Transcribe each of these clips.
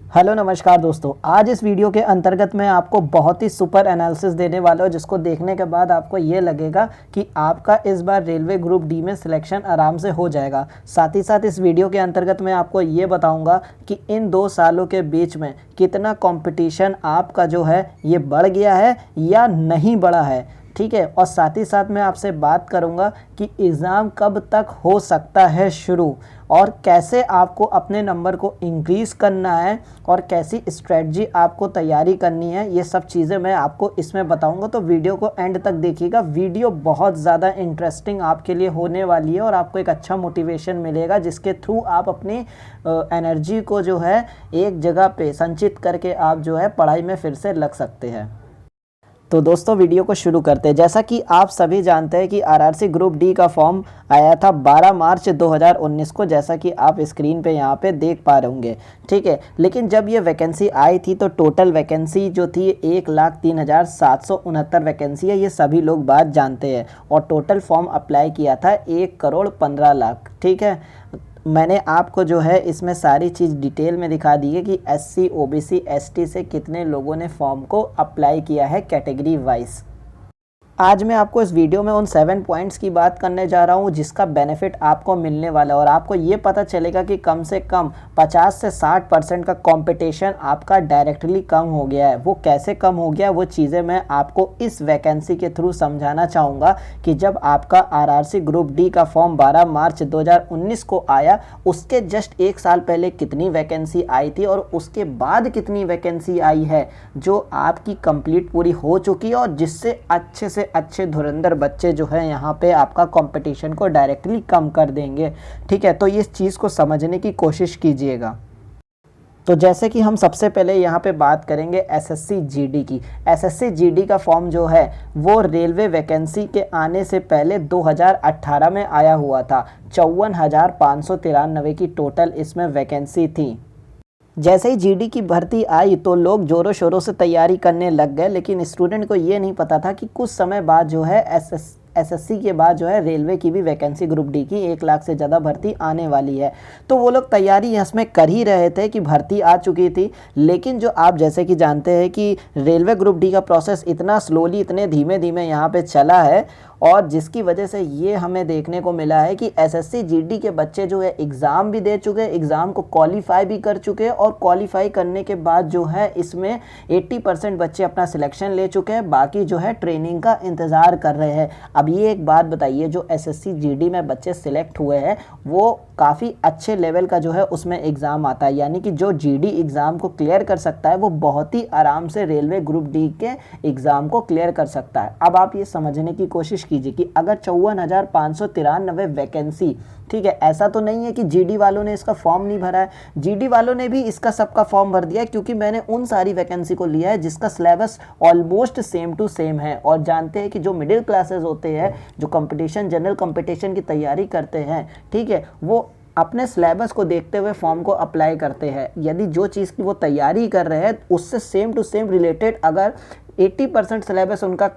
Hello नमस्कार दोस्तों। आज इस वीडियो के अंतर्गत मैं आपको बहुत ही सुपर एनालिसिस देने वाला हूँ, जिसको देखने के बाद आपको ये लगेगा कि आपका इस बार रेलवे ग्रुप डी में सिलेक्शन आराम से हो जाएगा। साथ ही साथ इस वीडियो के अंतर्गत मैं आपको ये बताऊंगा कि इन 2 सालों के बीच में कितना कंपटीशन आपका जो है ये बढ़ गया है या नहीं बढ़ा है, ठीक है। और साथ ही साथ मैं आपसे बात करूंगा कि एग्ज़ाम कब तक हो सकता है शुरू, और कैसे आपको अपने नंबर को इंक्रीज़ करना है और कैसी स्ट्रेटजी आपको तैयारी करनी है। ये सब चीज़ें मैं आपको इसमें बताऊंगा, तो वीडियो को एंड तक देखिएगा। वीडियो बहुत ज़्यादा इंटरेस्टिंग आपके लिए होने वाली है और आपको एक अच्छा मोटिवेशन मिलेगा, जिसके थ्रू आप अपनी एनर्जी को जो है एक जगह पे संचित करके आप जो है पढ़ाई में फिर से लग सकते हैं। तो दोस्तों वीडियो को शुरू करते हैं। जैसा कि आप सभी जानते हैं कि आरआरसी ग्रुप डी का फॉर्म आया था 12 मार्च 2019 को, जैसा कि आप स्क्रीन पे यहाँ पे देख पा रहे होंगे, ठीक है। लेकिन जब ये वैकेंसी आई थी तो टोटल वैकेंसी जो थी 1,03,769 वैकेंसी है, ये सभी लोग बात जानते हैं। और टोटल फॉर्म अप्लाई किया था 1,15,00,000, ठीक है। मैंने आपको जो है इसमें सारी चीज़ डिटेल में दिखा दी है कि एससी, ओबीसी, एसटी से कितने लोगों ने फॉर्म को अप्लाई किया है कैटेगरी वाइज। आज मैं आपको इस वीडियो में उन 7 पॉइंट्स की बात करने जा रहा हूं जिसका बेनिफिट आपको मिलने वाला है, और आपको ये पता चलेगा कि कम से कम 50 से 60% का कंपटीशन आपका डायरेक्टली कम हो गया है। वो कैसे कम हो गया, वो चीज़ें मैं आपको इस वैकेंसी के थ्रू समझाना चाहूँगा कि जब आपका आरआरसी ग्रुप डी का फॉर्म 12 मार्च 2019 को आया, उसके जस्ट 1 साल पहले कितनी वैकेंसी आई थी और उसके बाद कितनी वैकेंसी आई है जो आपकी कंप्लीट पूरी हो चुकी है, और जिससे अच्छे से अच्छे धुरंधर बच्चे जो है यहाँ पे आपका कंपटीशन को डायरेक्टली कम कर देंगे, ठीक है। तो इस चीज़ को समझने की कोशिश कीजिएगा। तो जैसे कि हम सबसे पहले यहाँ पे बात करेंगे एसएससी जीडी की। एसएससी जीडी का फॉर्म जो है वो रेलवे वैकेंसी के आने से पहले 2018 में आया हुआ था। 54,593 की टोटल इसमें वैकेंसी थी। जैसे ही जीडी की भर्ती आई तो लोग जोरों शोरों से तैयारी करने लग गए, लेकिन स्टूडेंट को ये नहीं पता था कि कुछ समय बाद जो है एसएससी के बाद जो है रेलवे की भी वैकेंसी ग्रुप डी की 1 लाख से ज़्यादा भर्ती आने वाली है। तो वो लोग तैयारी इसमें कर ही रहे थे कि भर्ती आ चुकी थी, लेकिन जो आप जैसे कि जानते हैं कि रेलवे ग्रुप डी का प्रोसेस इतना स्लोली, इतने धीमे धीमे यहाँ पे चला है, और जिसकी वजह से ये हमें देखने को मिला है कि एसएससी जीडी के बच्चे जो है एग्ज़ाम भी दे चुके हैं, एग्ज़ाम को क्वालिफाई भी कर चुके हैं, और क्वालिफाई करने के बाद जो है इसमें 80% बच्चे अपना सिलेक्शन ले चुके हैं। बाकी जो है ट्रेनिंग का इंतज़ार कर रहे हैं। अब ये एक बात बताइए, जो एसएससी जीडी में बच्चे सिलेक्ट हुए हैं वो काफ़ी अच्छे लेवल का जो है उसमें एग्ज़ाम आता है, यानी कि जो जीडी एग्ज़ाम को क्लियर कर सकता है वो बहुत ही आराम से रेलवे ग्रुप डी के एग्ज़ाम को क्लियर कर सकता है। अब आप ये समझने की कोशिश कीजिए कि अगर 54,593 वैकेंसी, ठीक है, ऐसा तो नहीं है कि जीडी वालों ने इसका फॉर्म नहीं भरा है। जीडी वालों ने भी इसका सबका फॉर्म भर दिया है, क्योंकि मैंने उन सारी वैकेंसी को लिया है जिसका syllabus almost same to same है। और जानते हैं कि जो मिडिल क्लासेस होते हैं, जो कंपटीशन, जनरल कंपटीशन की तैयारी करते हैं, ठीक है, वो अपने सिलेबस को देखते हुए फॉर्म को अप्लाई करते हैं। यदि जो चीज़ की वो तैयारी कर रहे हैं उससे सेम टू सेम रिलेटेड अगर 80% सिलेबस उनका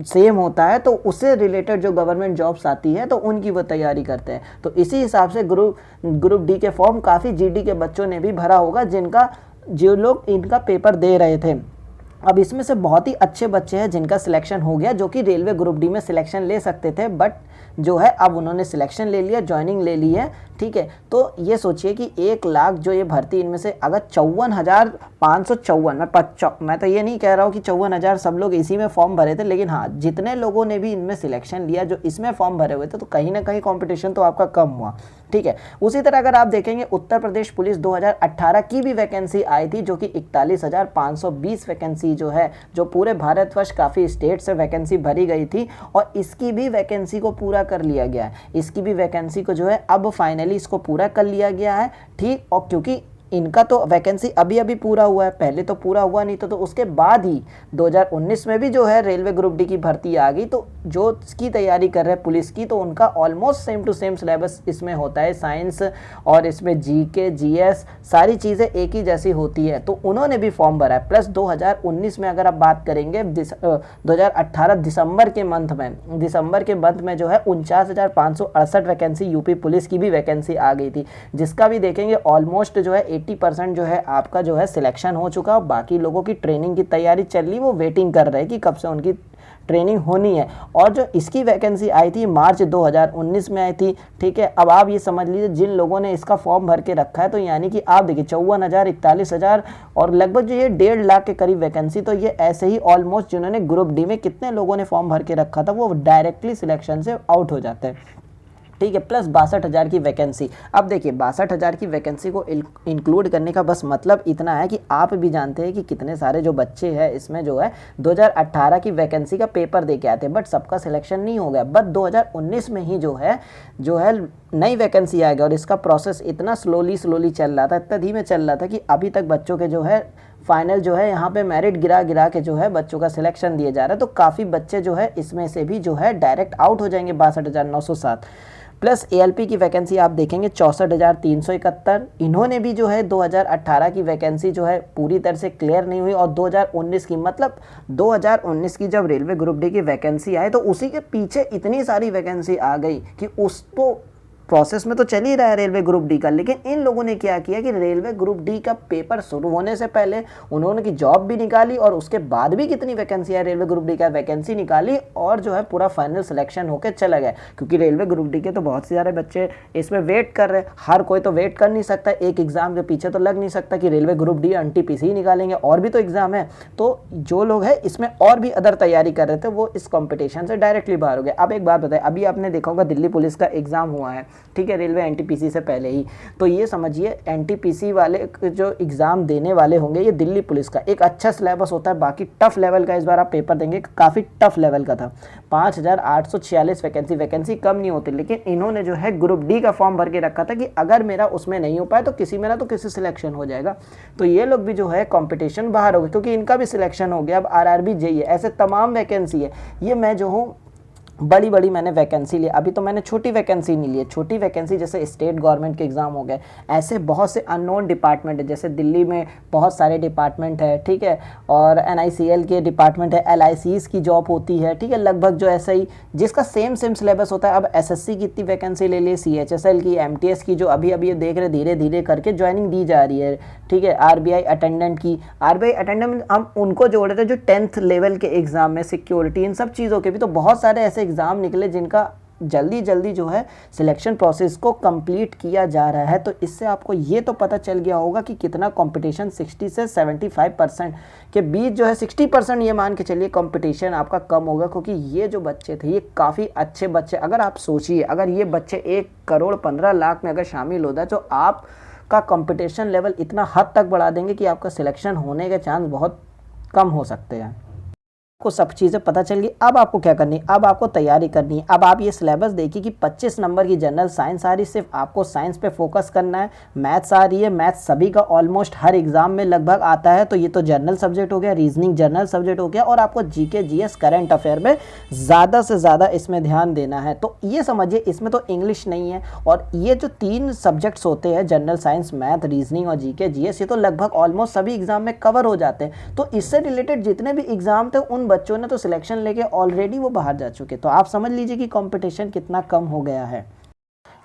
सेम होता है तो उससे रिलेटेड जो गवर्नमेंट जॉब्स आती है तो उनकी वो तैयारी करते हैं। तो इसी हिसाब से ग्रुप डी के फॉर्म काफ़ी जीडी के बच्चों ने भी भरा होगा, जो लोग इनका पेपर दे रहे थे। अब इसमें से बहुत ही अच्छे बच्चे हैं जिनका सिलेक्शन हो गया, जो कि रेलवे ग्रुप डी में सिलेक्शन ले सकते थे, बट जो है अब उन्होंने सिलेक्शन ले लिया, ज्वाइनिंग ले ली है, ठीक है। तो ये सोचिए कि 1 लाख जो ये भर्ती, इनमें से अगर 54,554, मैं तो ये नहीं कह रहा हूँ कि 54,000 सब लोग इसी में फॉर्म भरे थे, लेकिन हाँ, जितने लोगों ने भी इनमें सिलेक्शन लिया जो इसमें फॉर्म भरे हुए थे, तो कहीं ना कहीं कॉम्पिटिशन तो आपका कम हुआ, ठीक है। उसी तरह अगर आप देखेंगे उत्तर प्रदेश पुलिस 2018 की भी वैकेंसी आई थी, जो कि 41,520 वैकेंसी जो है, जो पूरे भारतवर्ष काफ़ी स्टेट से वैकेंसी भरी गई थी, और इसकी भी वैकेंसी को पूरा कर लिया गया है। इसकी भी वैकेंसी को जो है अब फाइनली इसको पूरा कर लिया गया है, ठीक। और क्योंकि इनका तो वैकेंसी अभी अभी पूरा हुआ है, पहले तो पूरा हुआ नहीं था, तो उसके बाद ही 2019 में भी जो है रेलवे ग्रुप डी की भर्ती आ गई। तो जो इसकी तैयारी कर रहे हैं पुलिस की, तो उनका almost same to same syllabus इसमें होता है, साइंस और इसमें जीके, जीएस, सारी चीज़ें एक ही जैसी होती है। तो उन्होंने भी फॉर्म भरा है। प्लस 2019 में अगर आप बात करेंगे 2018 दिसंबर के मंथ में जो है 49,568 वैकेंसी यूपी पुलिस की भी वैकेंसी आ गई थी, जिसका भी देखेंगे ऑलमोस्ट जो है 80% जो है आपका जो है सिलेक्शन हो चुका है, बाकी लोगों की ट्रेनिंग की तैयारी चल रही, वो वेटिंग कर रहे हैं कि कब से उनकी ट्रेनिंग होनी है। और जो इसकी वैकेंसी आई थी मार्च 2019 में आई थी, ठीक है। अब आप ये समझ लीजिए जिन लोगों ने इसका फॉर्म भर के रखा है, तो यानी कि आप देखिए 54,000, 41,000 और लगभग जो ये 1.5 लाख के करीब वैकेंसी, तो ये ऐसे ही ऑलमोस्ट जिन्होंने ग्रुप डी में कितने लोगों ने फॉर्म भर के रखा था वो डायरेक्टली सिलेक्शन से आउट हो जाते हैं, ठीक है। प्लस 62,000 की वैकेंसी। अब देखिए 62,000 की वैकेंसी को इंक्लूड करने का बस मतलब इतना है कि आप भी जानते हैं कि कितने सारे जो बच्चे हैं इसमें जो है 2018 की वैकेंसी का पेपर दे के आते हैं, बट सबका सिलेक्शन नहीं हो गया। बट 2019 में ही जो है नई वैकेंसी आएगा, और इसका प्रोसेस इतना स्लोली चल रहा था, इतना धीमे चल रहा था कि अभी तक बच्चों के जो है फाइनल जो है यहाँ पे मेरिट गिरा के जो है बच्चों का सिलेक्शन दिया जा रहा है। तो काफ़ी बच्चे जो है इसमें से भी जो है डायरेक्ट आउट हो जाएंगे 62,907। प्लस एएलपी की वैकेंसी आप देखेंगे 64,371। इन्होंने भी जो है 2018 की वैकेंसी जो है पूरी तरह से क्लियर नहीं हुई, और 2019 की, मतलब 2019 की जब रेलवे ग्रुप डी की वैकेंसी आई तो उसी के पीछे इतनी सारी वैकेंसी आ गई कि उसको प्रोसेस में तो चल ही रहा है रेलवे ग्रुप डी का, लेकिन इन लोगों ने क्या किया कि रेलवे ग्रुप डी का पेपर शुरू होने से पहले उन्होंने की जॉब भी निकाली, और उसके बाद भी कितनी वैकेंसी है रेलवे ग्रुप डी का वैकेंसी निकाली, और जो है पूरा फाइनल सिलेक्शन होकर चला गया। क्योंकि रेलवे ग्रुप डी के तो बहुत से सारे बच्चे इसमें वेट कर रहे हैं, हर कोई तो वेट कर नहीं सकता, एक एग्जाम के पीछे तो लग नहीं सकता कि रेलवे ग्रुप डी NTPC निकालेंगे, और भी तो एग्जाम है। तो जो लोग हैं इसमें और भी अदर तैयारी कर रहे थे वो इस कॉम्पिटिशन से डायरेक्टली बाहर हो गए। अब एक बात बताए, अभी आपने देखा होगा दिल्ली पुलिस का एग्जाम हुआ है, ठीक है, रेलवे NTPC से पहले ही। तो ये समझिए NTPC वाले जो एग्जाम देने वाले होंगे, ये दिल्ली पुलिस का एक अच्छा सिलेबस होता है, बाकी टफ लेवल का इस बार आप पेपर देंगे, काफ़ी टफ लेवल का था। 5,846 वैकेंसी कम नहीं होती, लेकिन इन्होंने जो है ग्रुप डी का फॉर्म भर के रखा था कि अगर मेरा उसमें नहीं हो पाए तो किसी मेरा तो किसी सिलेक्शन हो जाएगा। तो ये लोग भी जो है कंपटीशन बाहर हो गए, क्योंकि इनका भी सिलेक्शन हो गया। अब RRB JEE ऐसे तमाम वैकेंसी है। ये मैं जो हूँ बड़ी मैंने वैकेंसी ली, अभी तो मैंने छोटी वैकेंसी नहीं ली है। छोटी वैकेंसी जैसे स्टेट गवर्नमेंट के एग्ज़ाम हो गए, ऐसे बहुत से अननोन डिपार्टमेंट है, जैसे दिल्ली में बहुत सारे डिपार्टमेंट है, ठीक है, और NICL के डिपार्टमेंट है, LICs की जॉब होती है, ठीक है, लगभग जो ऐसा ही जिसका सेम सिलेबस होता है। अब SSC की इतनी वैकेंसी ले ली, CHSL की, MTS की, जो अभी ये देख रहे धीरे करके ज्वाइनिंग दी जा रही है, ठीक है। RBI अटेंडेंट की, RBI अटेंडेंट हम उनको जोड़ रहे थे जो 10th लेवल के एग्जाम में, सिक्योरिटी, इन सब चीज़ों के भी तो बहुत सारे ऐसे एग्ज़ाम निकले जिनका जल्दी जो है सिलेक्शन प्रोसेस को कंप्लीट किया जा रहा है। तो इससे आपको ये तो पता चल गया होगा कि कितना कंपटीशन 60 से 75% के बीच जो है, 60% ये मान के चलिए कंपटीशन आपका कम होगा, क्योंकि ये जो बच्चे थे ये काफ़ी अच्छे बच्चे। अगर आप सोचिए, अगर ये बच्चे 1,15,00,000 में अगर शामिल होता है तो आप का कंपटीशन लेवल इतना हद तक बढ़ा देंगे कि आपका सिलेक्शन होने के चांस बहुत कम हो सकते हैं। को सब चीज़ें पता चल गई। अब आपको क्या करनी है, अब आपको तैयारी करनी है। अब आप ये सिलेबस देखिए कि 25 नंबर की जनरल साइंस आ रही, सिर्फ आपको साइंस पे फोकस करना है। मैथ्स आ रही है, मैथ्स सभी का ऑलमोस्ट हर एग्जाम में लगभग आता है, तो ये तो जनरल सब्जेक्ट हो गया, रीजनिंग जनरल सब्जेक्ट हो गया, और आपको GK GS करंट अफेयर में ज़्यादा से ज़्यादा इसमें ध्यान देना है। तो ये समझिए इसमें तो इंग्लिश नहीं है, और ये जो 3 सब्जेक्ट्स होते हैं, जनरल साइंस, मैथ, रीजनिंग और GK GS, ये तो लगभग ऑलमोस्ट सभी एग्जाम में कवर हो जाते हैं। तो इससे रिलेटेड जितने भी एग्जाम थे उन बच्चों ने तो सिलेक्शन लेके ऑलरेडी वो बाहर जा चुके। तो आप समझ लीजिए कि कंपटीशन कितना कम हो गया है।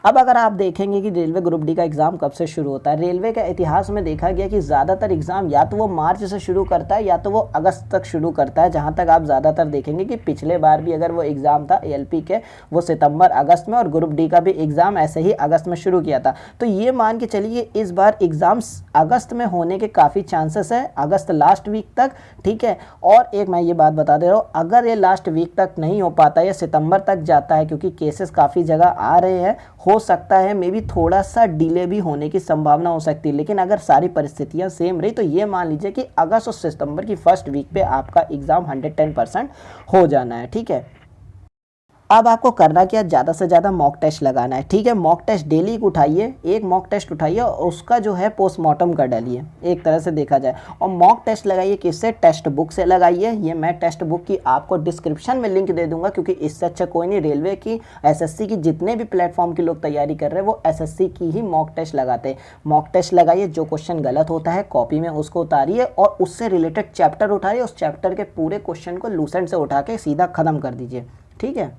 अब अगर आप देखेंगे कि रेलवे ग्रुप डी का एग्ज़ाम कब से शुरू होता है, रेलवे के इतिहास में देखा गया कि ज़्यादातर एग्ज़ाम या तो वो मार्च से शुरू करता है या तो वो अगस्त तक शुरू करता है। जहाँ तक आप ज़्यादातर देखेंगे कि पिछले बार भी अगर वो एग्ज़ाम था ALP के, वो सितंबर अगस्त में, और ग्रुप डी का भी एग्ज़ाम ऐसे ही अगस्त में शुरू किया था। तो ये मान के चलिए इस बार एग्ज़ाम्स अगस्त में होने के काफ़ी चांसेस है, अगस्त लास्ट वीक तक, ठीक है। और एक मैं ये बात बता दे रहा हूँ, अगर ये लास्ट वीक तक नहीं हो पाता, या सितंबर तक जाता है, क्योंकि केसेस काफ़ी जगह आ रहे हैं, हो सकता है मे बी थोड़ा सा डिले भी होने की संभावना हो सकती है। लेकिन अगर सारी परिस्थितियां सेम रही तो ये मान लीजिए कि अगस्त और सितंबर की फर्स्ट वीक पे आपका एग्ज़ाम 110% हो जाना है, ठीक है। अब आपको करना क्या, ज़्यादा से ज़्यादा मॉक टेस्ट लगाना है, ठीक है। मॉक टेस्ट डेली उठाइए, एक मॉक टेस्ट उठाइए और उसका जो है पोस्टमार्टम कर डालिए, एक तरह से देखा जाए। और मॉक टेस्ट लगाइए किससे, टेक्स्ट बुक से लगाइए। ये मैं टेक्स्ट बुक की आपको डिस्क्रिप्शन में लिंक दे दूंगा, क्योंकि इससे अच्छा कोई नहीं। रेलवे की, SSC की जितने भी प्लेटफॉर्म के लोग तैयारी कर रहे हैं वो SSC की ही मॉक टेस्ट लगाते हैं। मॉक टेस्ट लगाइए, जो क्वेश्चन गलत होता है कॉपी में उसको उतारिए और उससे रिलेटेड चैप्टर उठाइए, उस चैप्टर के पूरे क्वेश्चन को लूसेंट से उठा के सीधा ख़त्म कर दीजिए, ठीक है।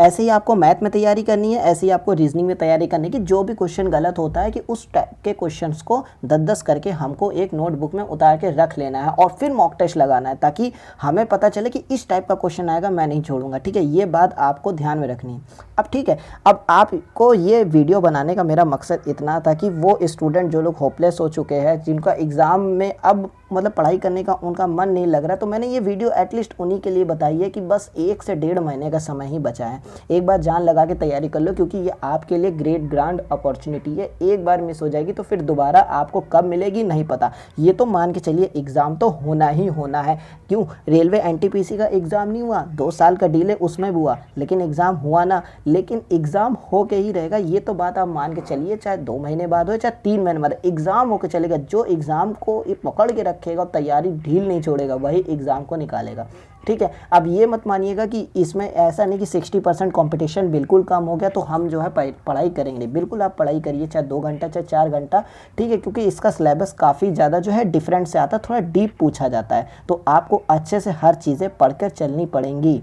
ऐसे ही आपको मैथ में तैयारी करनी है, ऐसे ही आपको रीजनिंग में तैयारी करनी है कि जो भी क्वेश्चन गलत होता है कि उस टाइप के क्वेश्चंस को 10-10 करके हमको एक नोटबुक में उतार के रख लेना है और फिर मॉक टेस्ट लगाना है, ताकि हमें पता चले कि इस टाइप का क्वेश्चन आएगा, मैं नहीं छोड़ूंगा। ठीक है, ये बात आपको ध्यान में रखनी है। अब ठीक है, अब आपको ये वीडियो बनाने का मेरा मकसद इतना था कि वो स्टूडेंट जो लोग होपलेस हो चुके हैं, जिनका एग्ज़ाम में अब मतलब पढ़ाई करने का उनका मन नहीं लग रहा, तो मैंने ये वीडियो एटलीस्ट उन्हीं के लिए बताई है कि बस 1 से 1.5 महीने का समय ही बचा है। एक बार जान लगा के तैयारी कर लो, क्योंकि ये आपके लिए ग्रेट ग्रांड अपॉर्चुनिटी है। एक बार मिस हो जाएगी तो फिर दोबारा आपको कब मिलेगी नहीं पता। ये तो मान के चलिए एग्ज़ाम तो होना ही होना है। क्यों, रेलवे एनटीपीसी का एग्ज़ाम नहीं हुआ, 2 साल का डिले उसमें भी हुआ, लेकिन एग्ज़ाम हुआ ना, लेकिन एग्ज़ाम हो के ही रहेगा। ये तो बात आप मान के चलिए, चाहे 2 महीने बाद हो चाहे 3 महीने बाद, एग्ज़ाम हो के चलेगा। जो एग्ज़ाम को पकड़ के रखेगा और तैयारी ढील नहीं छोड़ेगा, वही एग्ज़ाम को निकालेगा। ठीक है, अब ये मत मानिएगा कि इसमें ऐसा नहीं कि 60% कंपटीशन बिल्कुल कम हो गया तो हम जो है पढ़ाई करेंगे। बिल्कुल आप पढ़ाई करिए, चाहे 2 घंटा चाहे 4 घंटा। ठीक है, क्योंकि इसका सिलेबस काफ़ी ज़्यादा जो है डिफरेंट से आता है, थोड़ा डीप पूछा जाता है, तो आपको अच्छे से हर चीज़ें पढ़कर चलनी पड़ेंगी।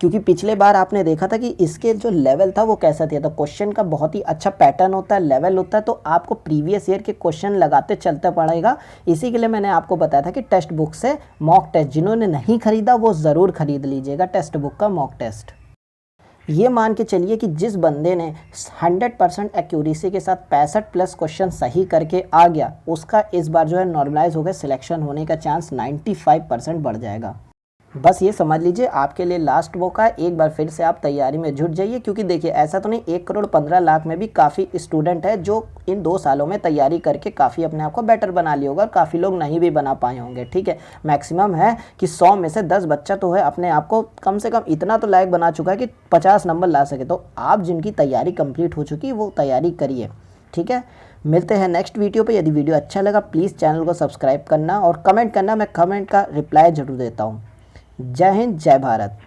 क्योंकि पिछले बार आपने देखा था कि इसके जो लेवल था वो कैसा था, तो क्वेश्चन का बहुत ही अच्छा पैटर्न होता है, लेवल होता है, तो आपको प्रीवियस ईयर के क्वेश्चन लगाते चलते पड़ेगा। इसी के लिए मैंने आपको बताया था कि टेक्स्ट बुक से मॉक टेस्ट, जिन्होंने नहीं खरीदा वो ज़रूर खरीद लीजिएगा टेक्स्ट बुक का मॉक टेस्ट। ये मान के चलिए कि जिस बंदे ने 100% एक्यूरेसी के साथ 65+ क्वेश्चन सही करके आ गया, उसका इस बार जो है नॉर्मलाइज हो गया, सिलेक्शन होने का चांस 95% बढ़ जाएगा। बस ये समझ लीजिए आपके लिए लास्ट मौका है, एक बार फिर से आप तैयारी में जुट जाइए। क्योंकि देखिए ऐसा तो नहीं, 1,15,00,000 में भी काफ़ी स्टूडेंट है जो इन 2 सालों में तैयारी करके काफ़ी अपने आप को बेटर बना लिया होगा, और काफ़ी लोग नहीं भी बना पाए होंगे। ठीक है, मैक्सिमम है कि 100 में से 10 बच्चा तो है अपने आप को कम से कम इतना तो लायक बना चुका है कि 50 नंबर ला सके। तो आप जिनकी तैयारी कंप्लीट हो चुकी है वो तैयारी करिए। ठीक है, मिलते हैं नेक्स्ट वीडियो पे। यदि वीडियो अच्छा लगा प्लीज़ चैनल को सब्सक्राइब करना और कमेंट करना, मैं कमेंट का रिप्लाई ज़रूर देता हूँ। जय हिंद, जय भारत।